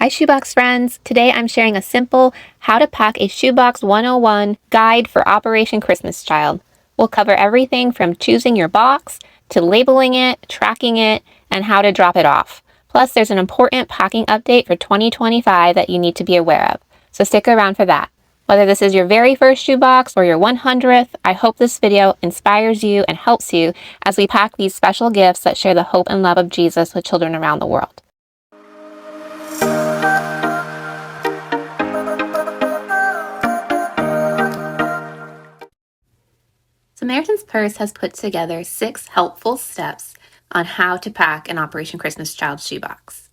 Hi Shoebox friends! Today I'm sharing a simple How to Pack a Shoebox 101 guide for Operation Christmas Child. We'll cover everything from choosing your box to labeling it, tracking it, and how to drop it off. Plus there's an important packing update for 2025 that you need to be aware of, so stick around for that. Whether this is your very first shoebox or your 100th, I hope this video inspires you and helps you as we pack these special gifts that share the hope and love of Jesus with children around the world. Samaritan's Purse has put together 6 helpful steps on how to pack an Operation Christmas Child shoebox.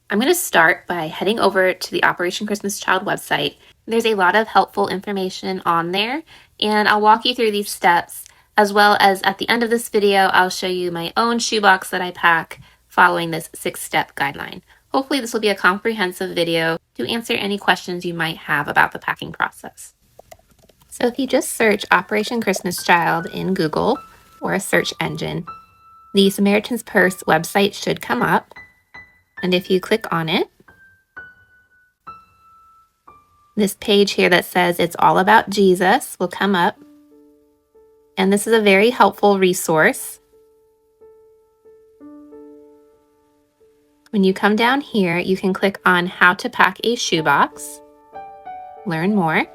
I'm going to start by heading over to the Operation Christmas Child website. There's a lot of helpful information on there, and I'll walk you through these steps, as well as at the end of this video, I'll show you my own shoebox that I pack following this 6-step guideline. Hopefully this will be a comprehensive video to answer any questions you might have about the packing process. So if you just search Operation Christmas Child in Google or a search engine, the Samaritan's Purse website should come up. And if you click on it, this page here that says it's all about Jesus will come up. And this is a very helpful resource. When you come down here, you can click on How to Pack a Shoebox, learn more.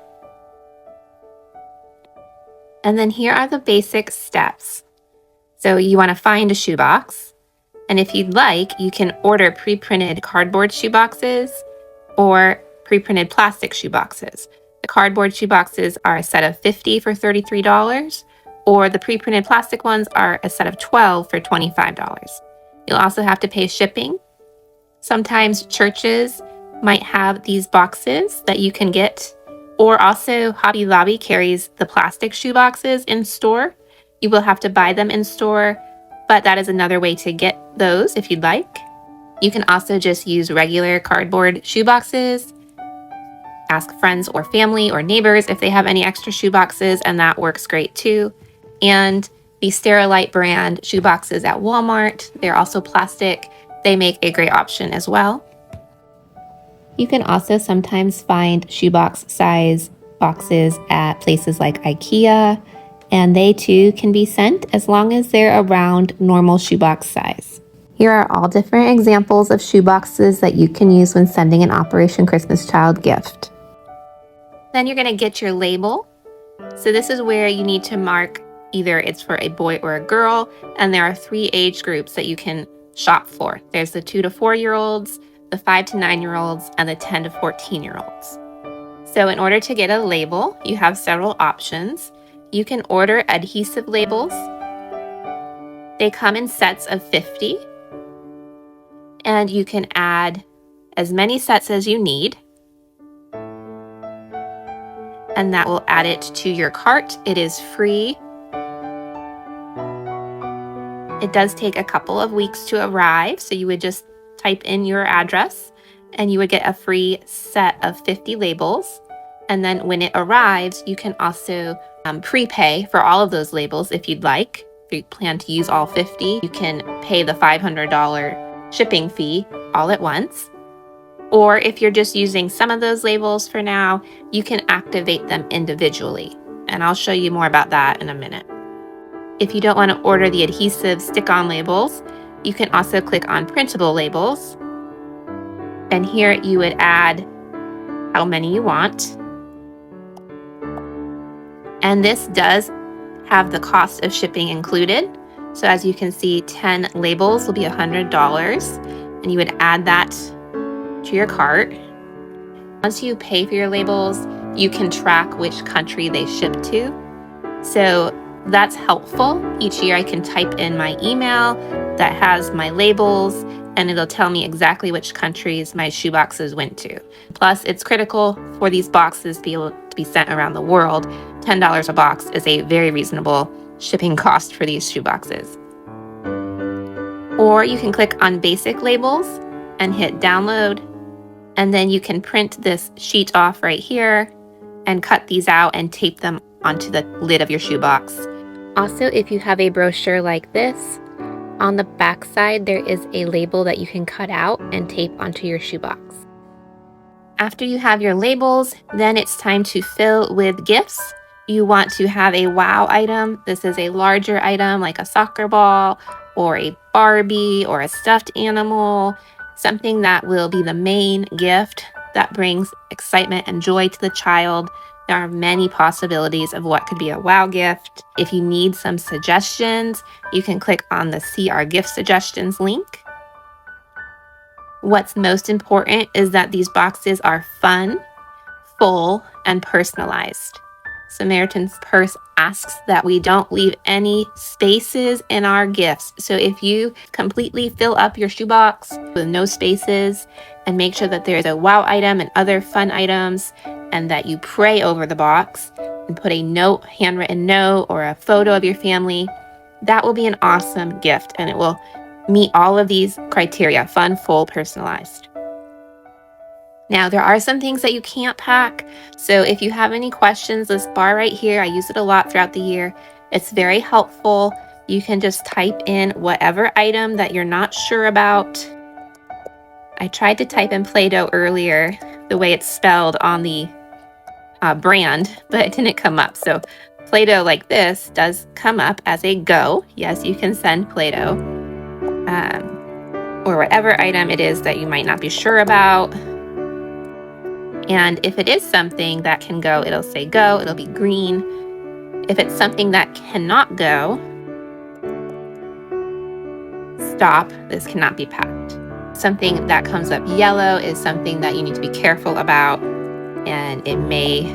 And then here are the basic steps. So you want to find a shoebox. And if you'd like, you can order pre-printed cardboard shoeboxes or pre-printed plastic shoeboxes. The cardboard shoeboxes are a set of 50 for $33, or the pre-printed plastic ones are a set of 12 for $25. You'll also have to pay shipping. Sometimes churches might have these boxes that you can get, or also Hobby Lobby carries the plastic shoeboxes in store. You will have to buy them in store, but that is another way to get those if you'd like. You can also just use regular cardboard shoeboxes. Ask friends or family or neighbors if they have any extra shoeboxes, and that works great too. And the Sterilite brand shoeboxes at Walmart, they're also plastic. They make a great option as well. You can also sometimes find shoebox size boxes at places like IKEA, and they too can be sent as long as they're around normal shoebox size. Here are all different examples of shoeboxes that you can use when sending an Operation Christmas Child gift. Then you're going to get your label. So this is where you need to mark either it's for a boy or a girl, and there are 3 age groups that you can shop for. There's the 2 to 4-year-olds, the 5 to 9-year-olds, and the 10 to 14-year-olds. So in order to get a label, you have several options. You can order adhesive labels. They come in sets of 50, and you can add as many sets as you need, and that will add it to your cart. It is free. It does take a couple of weeks to arrive, so you would just type in your address and you would get a free set of 50 labels. And then when it arrives, you can also prepay for all of those labels if you'd like. If you plan to use all 50, you can pay the $500 shipping fee all at once. Or if you're just using some of those labels for now, you can activate them individually. And I'll show you more about that in a minute. If you don't want to order the adhesive stick-on labels, you can also click on printable labels. And here you would add how many you want. And this does have the cost of shipping included. So as you can see, 10 labels will be $100, and you would add that to your cart. Once you pay for your labels, you can track which country they ship to. So that's helpful. Each year I can type in my email that has my labels, and it'll tell me exactly which countries my shoeboxes went to. Plus, it's critical for these boxes to be able to be sent around the world. $10 a box is a very reasonable shipping cost for these shoeboxes. Or you can click on basic labels and hit download, and then you can print this sheet off right here and cut these out and tape them onto the lid of your shoebox. Also, if you have a brochure like this, on the back side there is a label that you can cut out and tape onto your shoebox. After you have your labels, then it's time to fill with gifts. You want to have a wow item. This is a larger item like a soccer ball or a Barbie or a stuffed animal, something that will be the main gift that brings excitement and joy to the child. There are many possibilities of what could be a wow gift. If you need some suggestions, you can click on the See Our Gift Suggestions link. What's most important is that these boxes are fun, full, and personalized. Samaritan's Purse asks that we don't leave any spaces in our gifts. So if you completely fill up your shoebox with no spaces and make sure that there's a wow item and other fun items, and that you pray over the box and put a note, handwritten note, or a photo of your family, that will be an awesome gift, and it will meet all of these criteria: fun, full, personalized. Now, there are some things that you can't pack. So if you have any questions, this bar right here, I use it a lot throughout the year. It's very helpful. You can just type in whatever item that you're not sure about. I tried to type in Play-Doh earlier, the way it's spelled on the brand, but it didn't come up. So Play-Doh like this does come up as a go. Yes, you can send Play-Doh or whatever item it is that you might not be sure about. And if it is something that can go, it'll say go, it'll be green. If it's something that cannot go, stop, this cannot be packed. Something that comes up yellow is something that you need to be careful about, and it may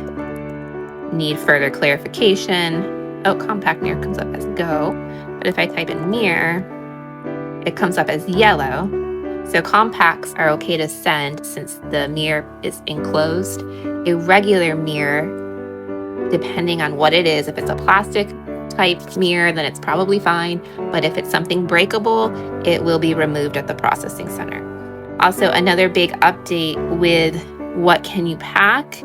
need further clarification. Oh, compact mirror comes up as go, but if I type in mirror, it comes up as yellow. So compacts are okay to send since the mirror is enclosed. A regular mirror, depending on what it is, if it's a plastic type mirror, then it's probably fine. But if it's something breakable, it will be removed at the processing center. Also, another big update with what can you pack?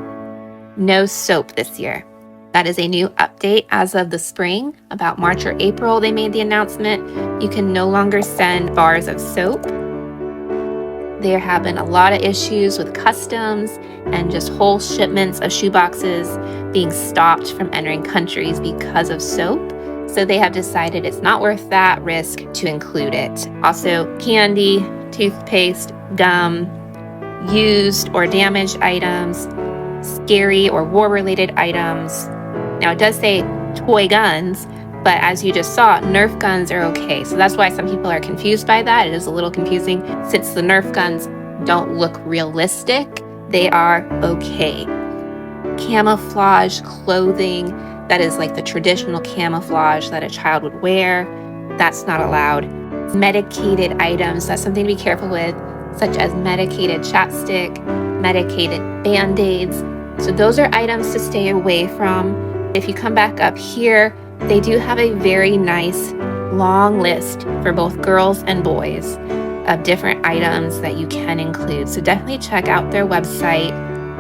No soap this year. That is a new update as of the spring. About March or April, they made the announcement. You can no longer send bars of soap. There have been a lot of issues with customs and just whole shipments of shoeboxes being stopped from entering countries because of soap. So they have decided it's not worth that risk to include it. Also, candy, toothpaste, gum, used or damaged items, scary or war-related items. Now it does say toy guns, but as you just saw, Nerf guns are okay. So that's why some people are confused by that. It is a little confusing since the Nerf guns don't look realistic. They are okay. Camouflage clothing that is like the traditional camouflage that a child would wear, that's not allowed. Medicated items, that's something to be careful with, such as medicated chapstick, medicated Band-Aids. So those are items to stay away from. If you come back up here, they do have a very nice long list for both girls and boys of different items that you can include. So definitely check out their website.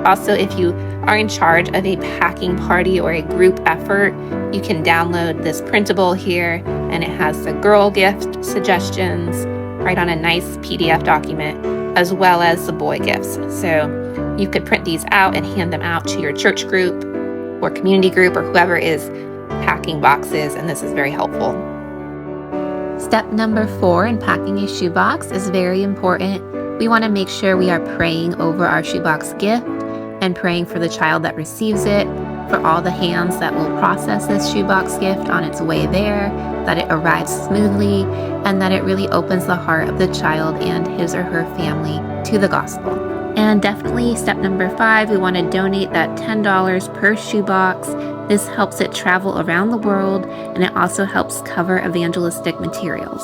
Also, if you are in charge of a packing party or a group effort, you can download this printable here, and it has the girl gift suggestions right on a nice PDF document, as well as the boy gifts. So you could print these out and hand them out to your church group or community group or whoever is packing boxes, and this is very helpful. Step number 4 in packing a shoebox is very important. We want to make sure we are praying over our shoebox gift and praying for the child that receives it, for all the hands that will process this shoebox gift on its way there, that it arrives smoothly, and that it really opens the heart of the child and his or her family to the gospel. And definitely step number 5, we want to donate that $10 per shoebox. This helps it travel around the world, and it also helps cover evangelistic materials.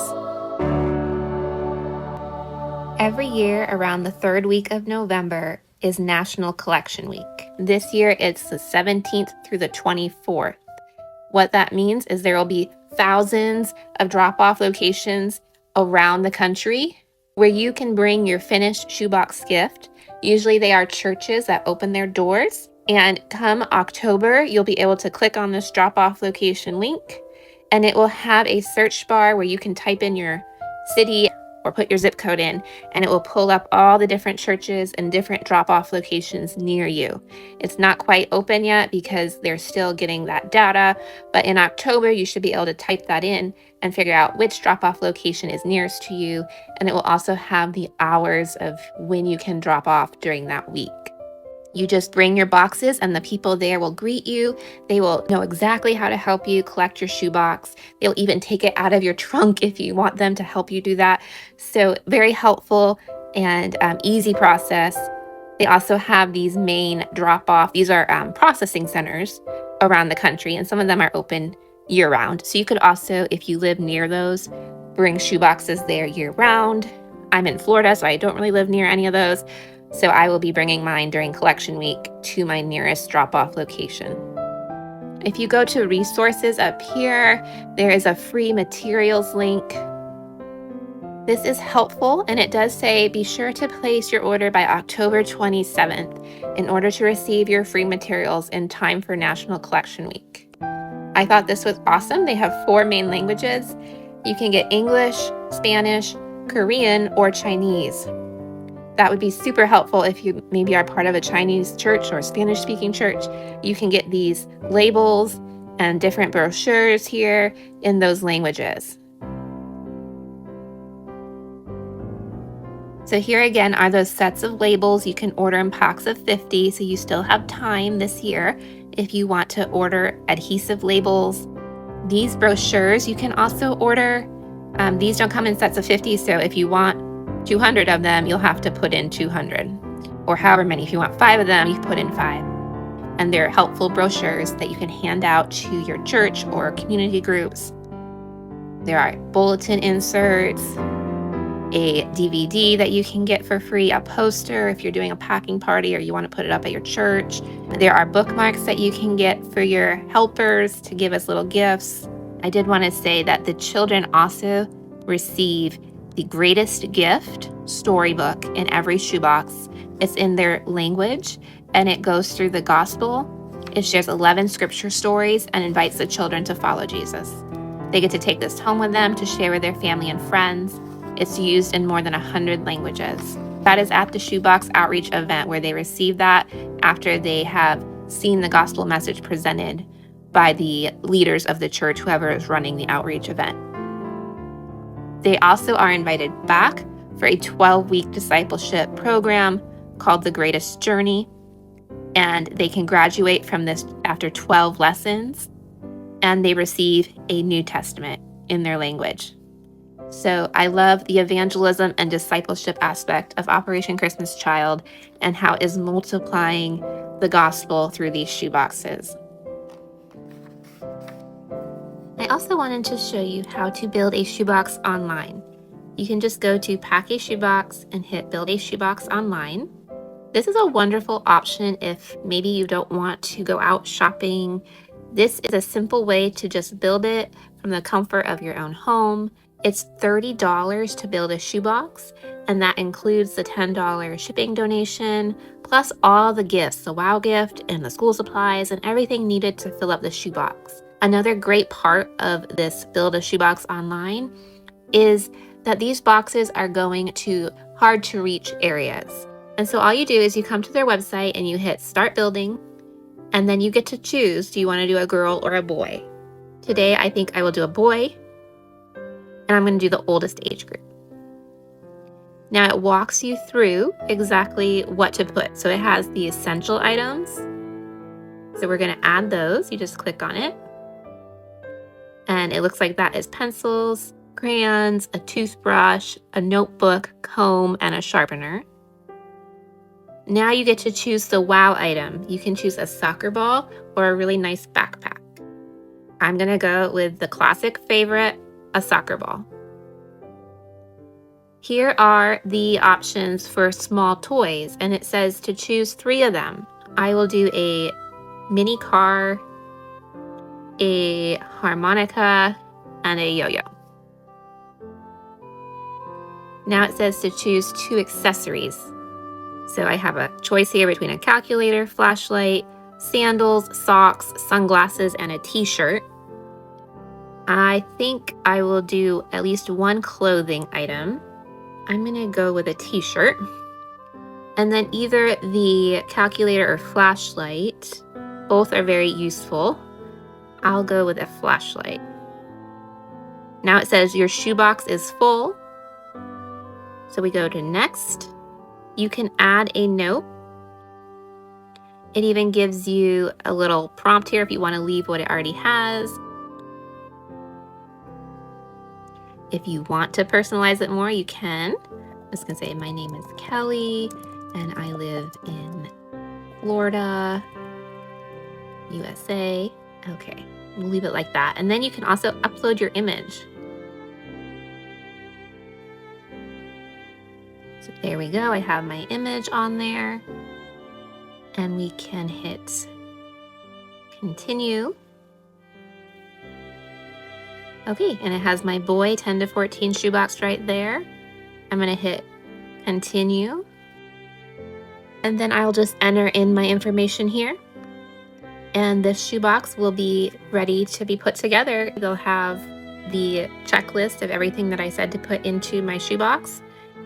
Every year around the 3rd week of November is National Collection Week. This year it's the 17th through the 24th. What that means is there will be thousands of drop-off locations around the country where you can bring your finished shoebox gift. Usually they are churches that open their doors. And come October, you'll be able to click on this drop-off location link, and it will have a search bar where you can type in your city or put your zip code in, and it will pull up all the different churches and different drop-off locations near you. It's not quite open yet because they're still getting that data, but in October, you should be able to type that in and figure out which drop-off location is nearest to you, and it will also have the hours of when you can drop off during that week. You just bring your boxes and the people there will greet you. They will know exactly how to help you collect your shoebox. They'll even take it out of your trunk if you want them to help you do that. So very helpful and easy process. They also have these main drop-off. These are processing centers around the country, and some of them are open year-round. So you could also, if you live near those, bring shoeboxes there year-round. I'm in Florida, so I don't really live near any of those. So I will be bringing mine during collection week to my nearest drop-off location. If you go to resources up here, there is a free materials link. This is helpful, and it does say be sure to place your order by October 27th in order to receive your free materials in time for National Collection Week. I thought this was awesome. They have 4 main languages. You can get English, Spanish, Korean, or Chinese. That would be super helpful if you maybe are part of a Chinese church or Spanish-speaking church. You can get these labels and different brochures here in those languages. So here again are those sets of labels. You can order in packs of 50, so you still have time this year if you want to order adhesive labels. These brochures you can also order. These don't come in sets of 50, so if you want 200 of them, you'll have to put in 200, or however many. If you want 5 of them, you put in 5. And they're helpful brochures that you can hand out to your church or community groups. There are bulletin inserts, a DVD that you can get for free, a poster if you're doing a packing party or you want to put it up at your church. There are bookmarks that you can get for your helpers to give as little gifts. I did want to say that the children also receive the greatest gift storybook in every shoebox. It's in their language and it goes through the gospel. It shares 11 scripture stories and invites the children to follow Jesus. They get to take this home with them to share with their family and friends. It's used in more than 100 languages. That is at the Shoebox Outreach event where they receive that after they have seen the gospel message presented by the leaders of the church, whoever is running the outreach event. They also are invited back for a 12-week discipleship program called The Greatest Journey, and they can graduate from this after 12 lessons, and they receive a New Testament in their language. So I love the evangelism and discipleship aspect of Operation Christmas Child and how it is multiplying the gospel through these shoeboxes. I also wanted to show you how to build a shoebox online. You can just go to Pack a Shoebox and hit Build a Shoebox Online. This is a wonderful option if maybe you don't want to go out shopping. This is a simple way to just build it from the comfort of your own home. It's $30 to build a shoebox, and that includes the $10 shipping donation, plus all the gifts, the wow gift and the school supplies and everything needed to fill up the shoebox. Another great part of this Build a Shoebox Online is that these boxes are going to hard to reach areas. And so all you do is you come to their website and you hit Start Building, and then you get to choose, do you want to do a girl or a boy? Today I think I will do a boy, and I'm going to do the oldest age group. Now it walks you through exactly what to put. So it has the essential items. So we're going to add those. You just click on it. And it looks like that is pencils, crayons, a toothbrush, a notebook, comb, and a sharpener. Now you get to choose the wow item. You can choose a soccer ball or a really nice backpack. I'm going to go with the classic favorite, a soccer ball. Here are the options for small toys, and it says to choose 3 of them. I will do a mini car, a harmonica, and a yo-yo. Now it says to choose 2 accessories. So I have a choice here between a calculator, flashlight, sandals, socks, sunglasses, and a t-shirt. I think I will do at least 1 clothing item. I'm gonna go with a t-shirt. And then either the calculator or flashlight. Both are very useful. I'll go with a flashlight. Now it says your shoebox is full. So we go to next. You can add a note. It even gives you a little prompt here if you want to leave what it already has. If you want to personalize it more, you can. I'm just gonna say my name is Kelly and I live in Florida, USA. Okay, we'll leave it like that. And then you can also upload your image. So there we go, I have my image on there. And we can hit continue. Okay, and it has my boy 10 to 14 shoebox right there. I'm gonna hit continue. And then I'll just enter in my information here. And this shoebox will be ready to be put together. They'll have the checklist of everything that I said to put into my shoebox.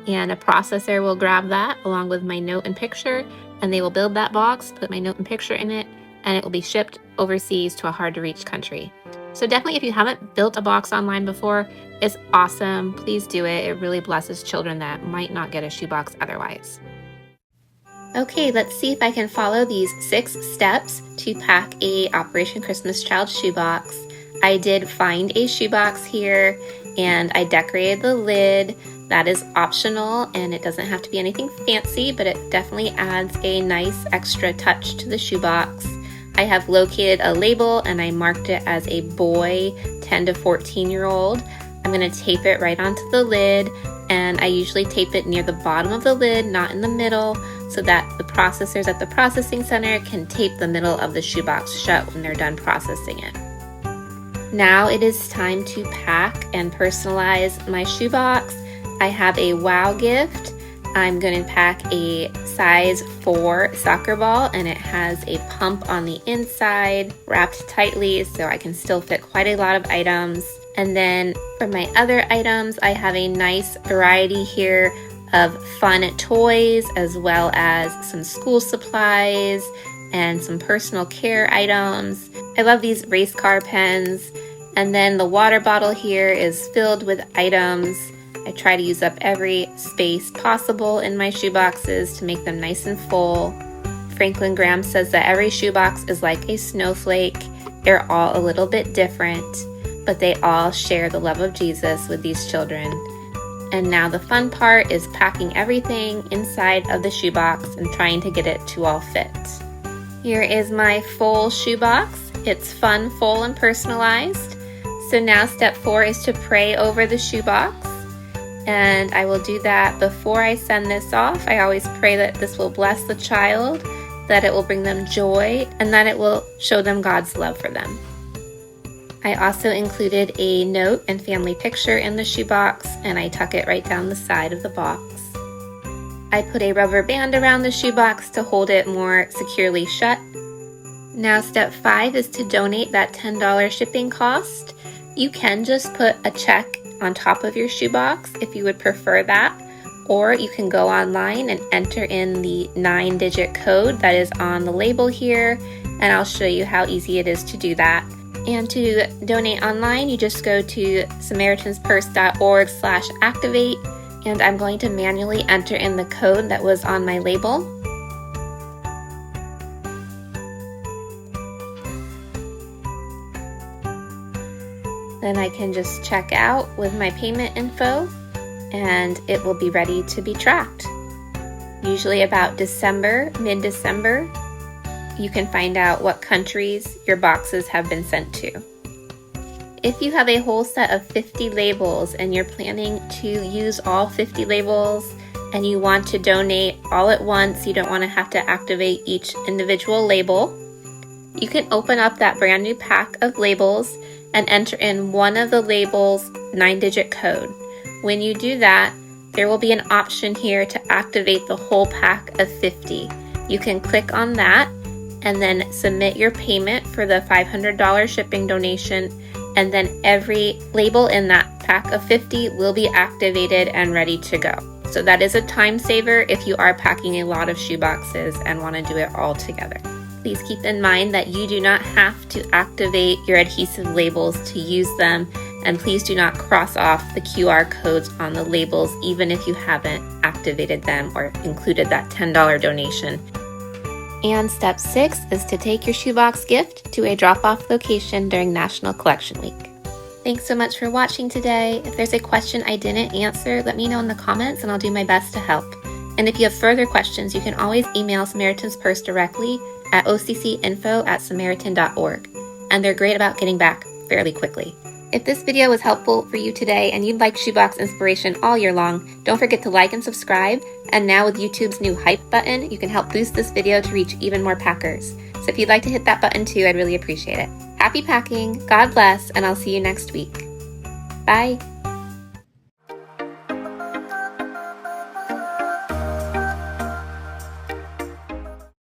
And a processor will grab that along with my note and picture, and they will build that box, put my note and picture in it, and it will be shipped overseas to a hard-to-reach country. So definitely, if you haven't built a box online before, it's awesome. Please do it. It really blesses children that might not get a shoebox otherwise. Okay, let's see if I can follow these 6 steps to pack a Operation Christmas Child shoebox. I did find a shoebox here, and I decorated the lid. That is optional, and it doesn't have to be anything fancy, but it definitely adds a nice extra touch to the shoebox. I have located a label, and I marked it as a boy 10 to 14-year-old. I'm going to tape it right onto the lid, and I usually tape it near the bottom of the lid, not in the middle, so that the processors at the processing center can tape the middle of the shoebox shut when they're done processing it. Now it is time to pack and personalize my shoebox. I have a wow gift. I'm going to pack a size 4 soccer ball, and it has a pump on the inside wrapped tightly so I can still fit quite a lot of items. And then for my other items, I have a nice variety here of fun toys, as well as some school supplies and some personal care items. I love these race car pens. And then the water bottle here is filled with items. I try to use up every space possible in my shoeboxes to make them nice and full. Franklin Graham says that every shoebox is like a snowflake. They're all a little bit different, but they all share the love of Jesus with these children. And now the fun part is packing everything inside of the shoebox and trying to get it to all fit. Here is my full shoebox. It's fun, full, and personalized. So now step 4 is to pray over the shoebox. And I will do that before I send this off. I always pray that this will bless the child, that it will bring them joy, and that it will show them God's love for them. I also included a note and family picture in the shoebox, and I tuck it right down the side of the box. I put a rubber band around the shoebox to hold it more securely shut. Now step 5 is to donate that $10 shipping cost. You can just put a check on top of your shoebox if you would prefer that, or you can go online and enter in the 9-digit code that is on the label here, and I'll show you how easy it is to do that. And to donate online, you just go to SamaritansPurse.org/activate, and I'm going to manually enter in the code that was on my label. Then I can just check out with my payment info, and it will be ready to be tracked. Usually about December, mid-December, you can find out what countries your boxes have been sent to. If you have a whole set of 50 labels and you're planning to use all 50 labels and you want to donate all at once, you don't want to have to activate each individual label, you can open up that brand new pack of labels and enter in one of the labels' 9-digit code. When you do that, there will be an option here to activate the whole pack of 50. You can click on that and then submit your payment for the $500 shipping donation, and then every label in that pack of 50 will be activated and ready to go. So that is a time saver if you are packing a lot of shoe boxes and want to do it all together. Please keep in mind that you do not have to activate your adhesive labels to use them, and please do not cross off the QR codes on the labels even if you haven't activated them or included that $10 donation. And step 6 is to take your shoebox gift to a drop-off location during National Collection Week. Thanks so much for watching today. If there's a question I didn't answer, let me know in the comments and I'll do my best to help. And if you have further questions, you can always email Samaritan's Purse directly at occinfo@samaritan.org. And they're great about getting back fairly quickly. If this video was helpful for you today and you'd like shoebox inspiration all year long, don't forget to like and subscribe. And now with YouTube's new hype button, you can help boost this video to reach even more packers. So if you'd like to hit that button too, I'd really appreciate it. Happy packing, God bless, and I'll see you next week. Bye.